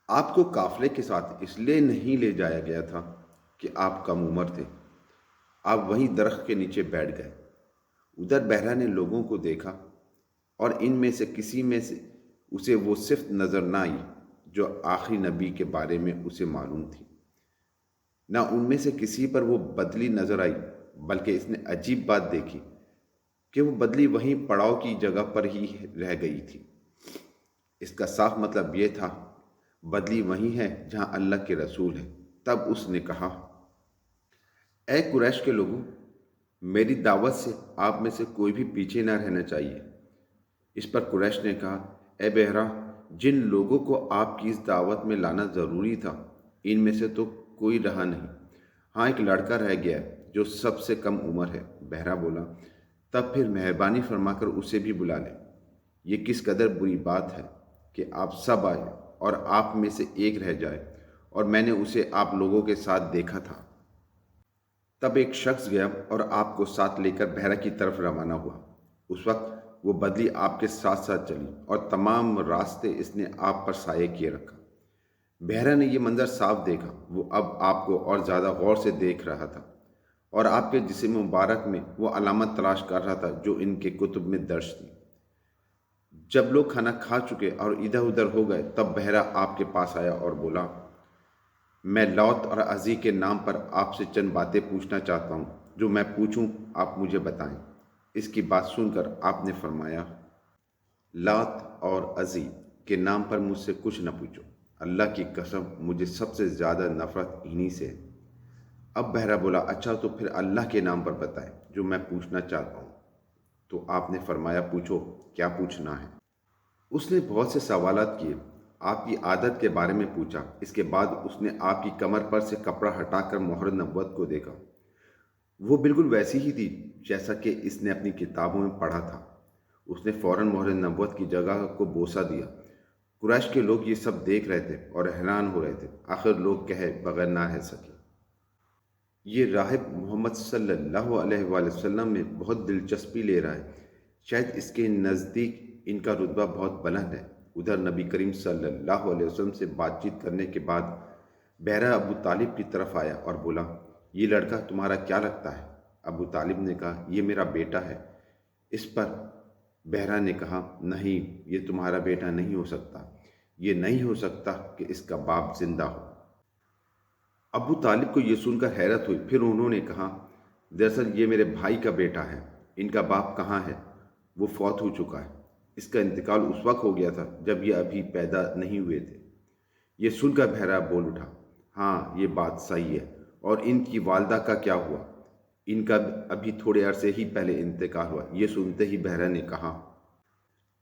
آپ کو قافلے کے ساتھ اس لیے نہیں لے جایا گیا تھا کہ آپ کم عمر تھے۔ آپ وہیں درخت کے نیچے بیٹھ گئے۔ ادھر بہرا نے لوگوں کو دیکھا اور ان میں سے کسی میں سے اسے وہ صفت نظر نہ آئی جو آخری نبی کے بارے میں اسے معلوم تھی۔ نہ ان میں سے کسی پر وہ بدلی نظر آئی، بلکہ اس نے عجیب بات دیکھی کہ وہ بدلی وہیں پڑاؤ کی جگہ پر ہی رہ گئی تھی۔ اس کا صاف مطلب یہ تھا، بدلی وہیں ہے جہاں اللہ کے رسول ہے۔ تب اس نے کہا، اے قریش کے لوگوں، میری دعوت سے آپ میں سے کوئی بھی پیچھے نہ رہنا چاہیے۔ اس پر قریش نے کہا، اے بہرا، جن لوگوں کو آپ کی اس دعوت میں لانا ضروری تھا ان میں سے تو کوئی رہا نہیں۔ ہاں، ایک لڑکا رہ گیا ہے جو سب سے کم عمر ہے۔ بہرا بولا، تب پھر مہربانی فرما کر اسے بھی بلا لیں۔ یہ کس قدر بری بات ہے کہ آپ سب آئے اور آپ میں سے ایک رہ جائے، اور میں نے اسے آپ لوگوں کے ساتھ دیکھا تھا۔ تب ایک شخص گیا اور آپ کو ساتھ لے کر بحیرہ کی طرف روانہ ہوا۔ اس وقت وہ بدلی آپ کے ساتھ ساتھ چلی اور تمام راستے اس نے آپ پر سایہ کیے رکھا۔ بحیرہ نے یہ منظر صاف دیکھا۔ وہ اب آپ کو اور زیادہ غور سے دیکھ رہا تھا اور آپ کے جسم مبارک میں وہ علامت تلاش کر رہا تھا جو ان کے کتب میں درج تھی۔ جب لوگ کھانا کھا چکے اور ادھر ادھر ہو گئے تب بحیرہ آپ کے پاس آیا اور بولا، میں لوت اور عزی کے نام پر آپ سے چند باتیں پوچھنا چاہتا ہوں۔ جو میں پوچھوں آپ مجھے بتائیں۔ اس کی بات سن کر آپ نے فرمایا، لات اور عزی کے نام پر مجھ سے کچھ نہ پوچھو۔ اللہ کی قسم مجھے سب سے زیادہ نفرت انہی سے ہے۔ اب بہرا بولا، اچھا تو پھر اللہ کے نام پر بتائیں جو میں پوچھنا چاہتا ہوں۔ تو آپ نے فرمایا، پوچھو، کیا پوچھنا ہے؟ اس نے بہت سے سوالات کیے۔ آپ کی عادت کے بارے میں پوچھا۔ اس کے بعد اس نے آپ کی کمر پر سے کپڑا ہٹا کر مہر نبوت کو دیکھا۔ وہ بالکل ویسی ہی تھی جیسا کہ اس نے اپنی کتابوں میں پڑھا تھا۔ اس نے فوراً مہر نبوت کی جگہ کو بوسہ دیا۔ قریش کے لوگ یہ سب دیکھ رہے تھے اور حیران ہو رہے تھے۔ آخر لوگ کہے بغیر نہ رہ سکے، یہ راہب محمد صلی اللہ علیہ وآلہ وسلم میں بہت دلچسپی لے رہا ہے۔ شاید اس کے نزدیک ان کا رتبہ بہت بلند ہے۔ ادھر نبی کریم صلی اللہ علیہ وسلم سے بات چیت کرنے کے بعد بحیرہ ابو طالب کی طرف آیا اور بولا، یہ لڑکا تمہارا کیا لگتا ہے؟ ابو طالب نے کہا، یہ میرا بیٹا ہے۔ اس پر بحیرہ نے کہا، نہیں، یہ تمہارا بیٹا نہیں ہو سکتا۔ یہ نہیں ہو سکتا کہ اس کا باپ زندہ ہو۔ ابو طالب کو یہ سن کر حیرت ہوئی۔ پھر انہوں نے کہا، دراصل یہ میرے بھائی کا بیٹا ہے۔ ان کا باپ کہاں ہے؟ وہ فوت ہو چکا ہے۔ اس کا انتقال اس وقت ہو گیا تھا جب یہ ابھی پیدا نہیں ہوئے تھے۔ یہ سن کر بحیرہ بول اٹھا، ہاں، یہ بات صحیح ہے۔ اور ان کی والدہ کا کیا ہوا؟ ان کا ابھی تھوڑے عرصے ہی پہلے انتقال ہوا۔ یہ سنتے ہی بحیرہ نے کہا،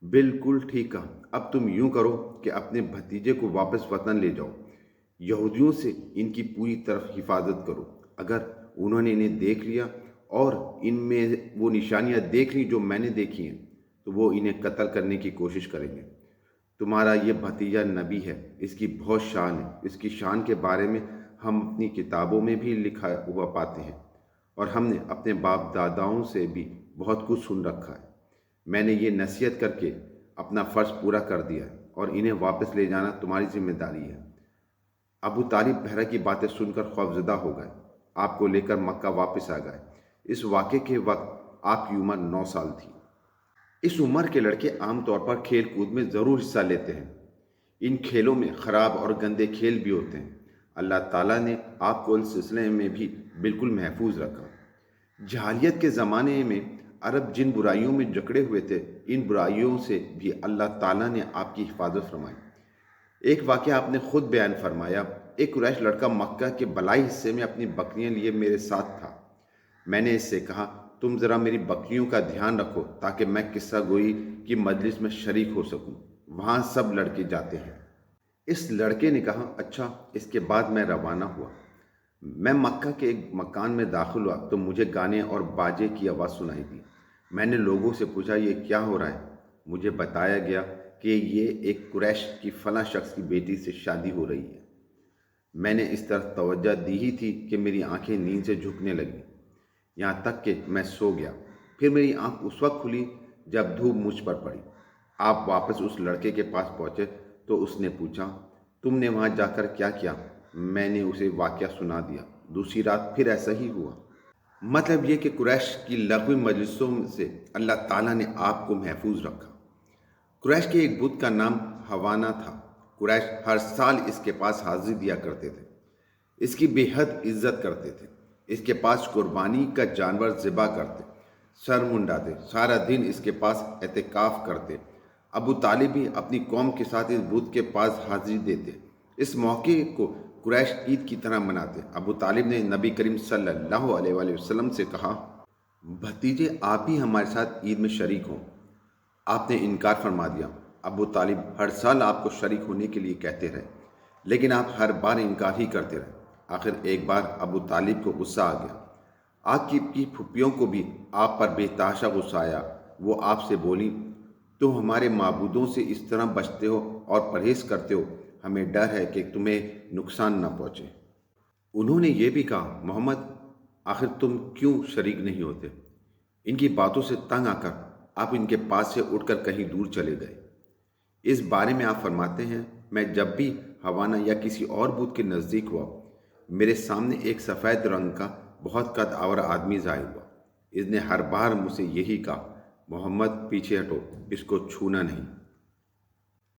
بالکل ٹھیک کہا۔ اب تم یوں کرو کہ اپنے بھتیجے کو واپس وطن لے جاؤ۔ یہودیوں سے ان کی پوری طرف حفاظت کرو۔ اگر انہوں نے انہیں دیکھ لیا اور ان میں وہ نشانیاں دیکھ لی جو میں نے دیکھی ہیں تو وہ انہیں قتل کرنے کی کوشش کریں گے۔ تمہارا یہ بھتیجا نبی ہے، اس کی بہت شان ہے۔ اس کی شان کے بارے میں ہم اپنی کتابوں میں بھی لکھا ہوا پاتے ہیں، اور ہم نے اپنے باپ داداؤں سے بھی بہت کچھ سن رکھا ہے۔ میں نے یہ نصیحت کر کے اپنا فرض پورا کر دیا ہے، اور انہیں واپس لے جانا تمہاری ذمہ داری ہے۔ ابو طالب بحیرہ کی باتیں سن کر خوفزدہ ہو گئے۔ آپ کو لے کر مکہ واپس آ گئے۔ اس واقعے کے وقت آپ کی عمر 9 سال تھی۔ اس عمر کے لڑکے عام طور پر کھیل کود میں ضرور حصہ لیتے ہیں۔ ان کھیلوں میں خراب اور گندے کھیل بھی ہوتے ہیں۔ اللہ تعالیٰ نے آپ کو اس سلسلے میں بھی بالکل محفوظ رکھا۔ جاہلیت کے زمانے میں عرب جن برائیوں میں جکڑے ہوئے تھے، ان برائیوں سے بھی اللہ تعالیٰ نے آپ کی حفاظت فرمائی۔ ایک واقعہ آپ نے خود بیان فرمایا، ایک قریش لڑکا مکہ کے بلائی حصے میں اپنی بکریاں لیے میرے ساتھ تھا۔ میں نے اس سے کہا، تم ذرا میری بکریوں کا دھیان رکھو تاکہ میں قصہ گوئی کی مجلس میں شریک ہو سکوں۔ وہاں سب لڑکے جاتے ہیں۔ اس لڑکے نے کہا، اچھا۔ اس کے بعد میں روانہ ہوا۔ میں مکہ کے ایک مکان میں داخل ہوا تو مجھے گانے اور باجے کی آواز سنائی دی۔ میں نے لوگوں سے پوچھا، یہ کیا ہو رہا ہے؟ مجھے بتایا گیا کہ یہ ایک قریش کی فلاں شخص کی بیٹی سے شادی ہو رہی ہے۔ میں نے اس طرف توجہ دی ہی تھی کہ میری آنکھیں نیند سے جھکنے لگیں، یہاں تک کہ میں سو گیا۔ پھر میری آنکھ اس وقت کھلی جب دھوپ مجھ پر پڑی۔ آپ واپس اس لڑکے کے پاس پہنچے تو اس نے پوچھا، تم نے وہاں جا کر کیا کیا؟ میں نے اسے واقعہ سنا دیا۔ دوسری رات پھر ایسا ہی ہوا۔ مطلب یہ کہ قریش کی لغوی مجلسوں سے اللہ تعالیٰ نے آپ کو محفوظ رکھا۔ قریش کے ایک بت کا نام حوانا تھا۔ قریش ہر سال اس کے پاس حاضری دیا کرتے تھے، اس کی بے حد عزت کرتے تھے، اس کے پاس قربانی کا جانور ذبح کرتے، سر منڈاتے، سارا دن اس کے پاس اعتکاف کرتے۔ ابو طالب بھی اپنی قوم کے ساتھ اس بت کے پاس حاضری دیتے۔ اس موقع کو قریش عید کی طرح مناتے۔ ابو طالب نے نبی کریم صلی اللہ علیہ وآلہ وسلم سے کہا، بھتیجے آپ بھی ہمارے ساتھ عید میں شریک ہوں۔ آپ نے انکار فرما دیا۔ ابو طالب ہر سال آپ کو شریک ہونے کے لیے کہتے رہے، لیکن آپ ہر بار انکار ہی کرتے رہے۔ آخر ایک بار ابو طالب کو غصہ آ گیا۔ آپ کی پھپھیوں کو بھی آپ پر بے تحاشا غصہ آیا۔ وہ آپ سے بولی، تم ہمارے معبودوں سے اس طرح بچتے ہو اور پرہیز کرتے ہو، ہمیں ڈر ہے کہ تمہیں نقصان نہ پہنچے۔ انہوں نے یہ بھی کہا، محمد آخر تم کیوں شریک نہیں ہوتے؟ ان کی باتوں سے تنگ آ کر آپ ان کے پاس سے اٹھ کر کہیں دور چلے گئے۔ اس بارے میں آپ فرماتے ہیں، میں جب بھی حوانا یا کسی اور بت کے نزدیک ہوا، میرے سامنے ایک سفید رنگ کا بہت قد آور آدمی ظاہر ہوا۔ اس نے ہر بار مجھ سے یہی کہا، محمد پیچھے ہٹو، اس کو چھونا نہیں۔